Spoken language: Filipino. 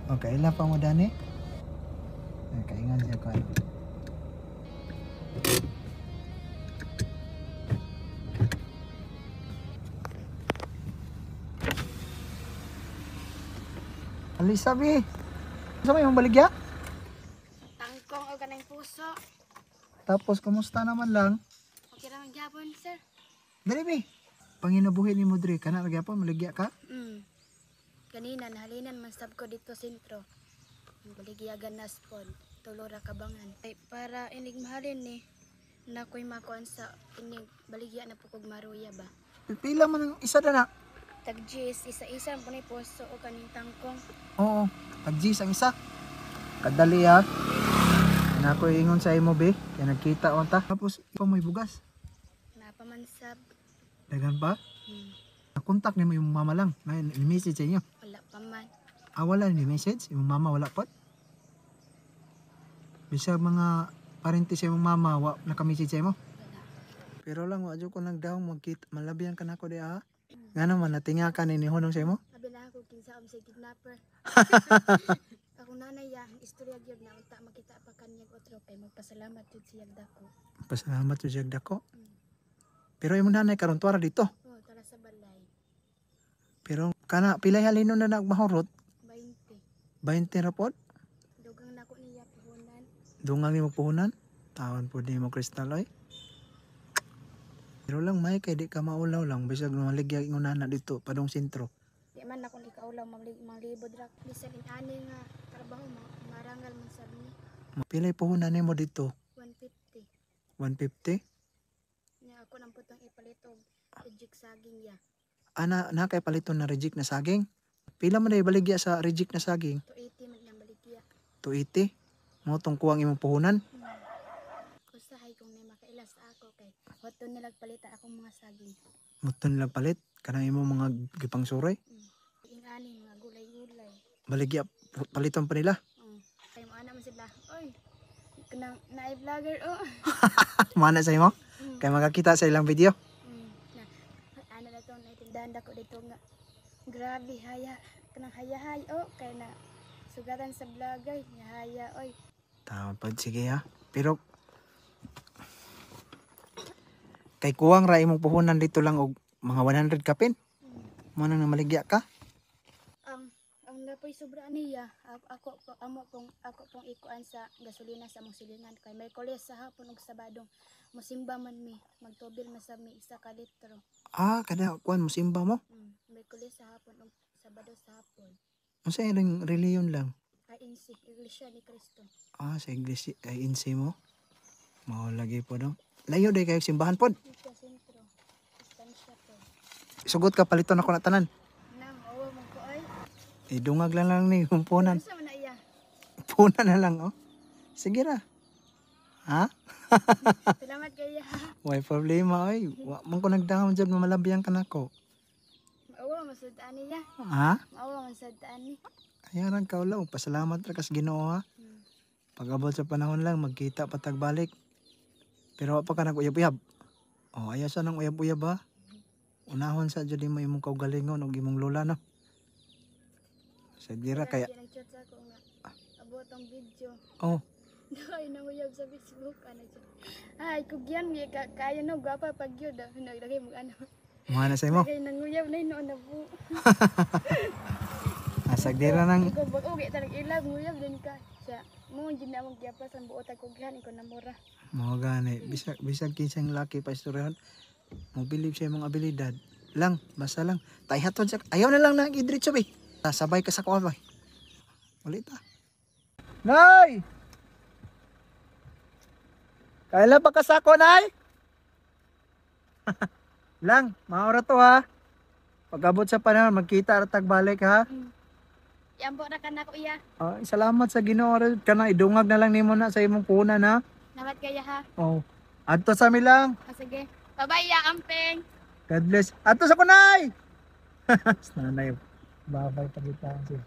Okay, ilan pa mo dani? Kaingan siya ko. Alisabi. Sa may mong baligya? Tangkong o kanang puso. Tapos kumusta naman lang? Okay naman gyapon, sir. Dali bi. Panginabuhi ni mo diri kana gyapon maligya ka? Kanina nahalinan man sab ko dito sentro. Baligyagan na spod. Tulora kabangan. Ay para inig mahalin ni nakoy makuan sa inig baligya na pukog maruya ba. Pila man ang isa na? Tagjis isa-isa po ni puso o kaning tangkong. Oo, tagjis ang isa. Kadali ha. Na ako ingon sa imo be, kaya nagkita on ta. Tapos ikaw may bugas. Napamansab. Dagan pa? Nakontak ni mo yung mama lang. May message sa inyo. Wala pa man. Wala ni message, yung mama wala pa. Bisag mga parente sa imong mama naka-message sa imo. Wala. Pero lang wadyo ko nagdahong magkita, malabihan ka nako di ha. Nga naman natinga ka ni hunong sa imo. Sabi na ako kinsa om sa kidnapper. Akong nanay ya, istorya gyud na unta makita pa kanyang otro kay magpasalamat jud siya dako. Pasalamat sa siyag dako. Pero imong nanay karon tuwara dito. Oh, tara sa balay. Pero kana pilay halino na nagmahurot 20. 20 ra pod. Dugang nako niya puhunan. Dungang ni mo puhunan. Taon po di mo kristal oy. Pero lang may kay di ka maulaw lang bisag maligya ingon na dito padong sentro. Di man ako ikaulaw manglibod ra bisan ani nga trabaho marangal man sab ni. Pilay puhunan nimo dito. 150. 150. Nya ako nang putong ipalitog reject saging ya. Ana na kay paliton na reject na saging. Pila man day baligya sa reject na saging? 280 man yang baligya. 280. Mo tong kuwang imong puhunan. Usahay kung may makailas ako kay hoton nila palitan akong mga saging. Muton lang palit kanang imong mga gipang suroy. Ingani mga gulay-gulay. Baligya paliton pa nila. Kay mo ana man sila. Oy. Kanang naay vlogger oh. Mana sa imo? Kay makakita sa ilang video. Ano na to naitindahan dako dito nga. Grabe haya kanang hayahay oh kay na sugatan sa vlogger nya haya oy. Tama pa sige ha. Pero kay kuwang ra imong puhunan dito lang og mga 100 kapin. Mo nang maligya ka. Ang napoy sobra niya ako pong ikuan sa gasolina sa mong silingan kay may koles sa hapon ug sabado mosimba man mi magtubil man sa mi 1 ka litro. Kada kuan mo simba mo. May koles sa hapon ug sabado sa hapon. Unsa ilang reliyon lang? INC Iglesia ni Cristo. Sa iglesia ay insi mo. Mao lagi po daw. Layo day kayo simbahan pod. Dito sentro. Distansya po. Sugot ka paliton ako na tanan. Nang owa mo ko ay. Dungag lang ni humpunan. Unsa man na iya? Punan na lang oh. Sige ra. Ha? Salamat kaya. Way problema oy. Wa man ko nagdahom jud malabyan ka nako. Maawa masudaan niya. Ha? Maawa masudaan ni. Ayaran ka ulaw. Pasalamat ra kas Ginoo ha. Pag-abot sa panahon lang magkita patag balik. Pero wa pa ka nag-uyab-uyab. Ayaw sa nang uyab-uyab ha. Unahon sa jud mo imong kaugalingon ug imong lola no. Sa dira kaya Nag-chat sa ako nga. Abot ang video. Oh. Ay nanguyab sa Facebook ana siya. Ay kugyan mi kaya no gwapa pag yun naglagay mo ano. Mana sa imo? Kay nanguyab na ino na po. Asag dira nang Ko bag-ugi talag ilag nguyab din ka. Siya mo gid na mong giapas ang buot ako gihan ko na mura. mo gani bisag kinsang laki pa istoryahan. Mo believe sa imong abilidad. Lang, basta lang. Tayhaton sa ayaw na lang na idritso be. Sabay ka sa kuwan ba. Ulit ta. Nay! Kailan pa kasako, Nay? Lang, maura to ha. Pag-abot sa panahon, magkita at tagbalik ha. Yambo ra ka na ko iya. Salamat sa Ginoo kana idungag na lang nimo na sa imong punan ha. Salamat kaya ha. Adto sa mi lang. Sige. Bye-bye ya ampeng. God bless. Adto sa kunay. Nanay. Babay pagita siya.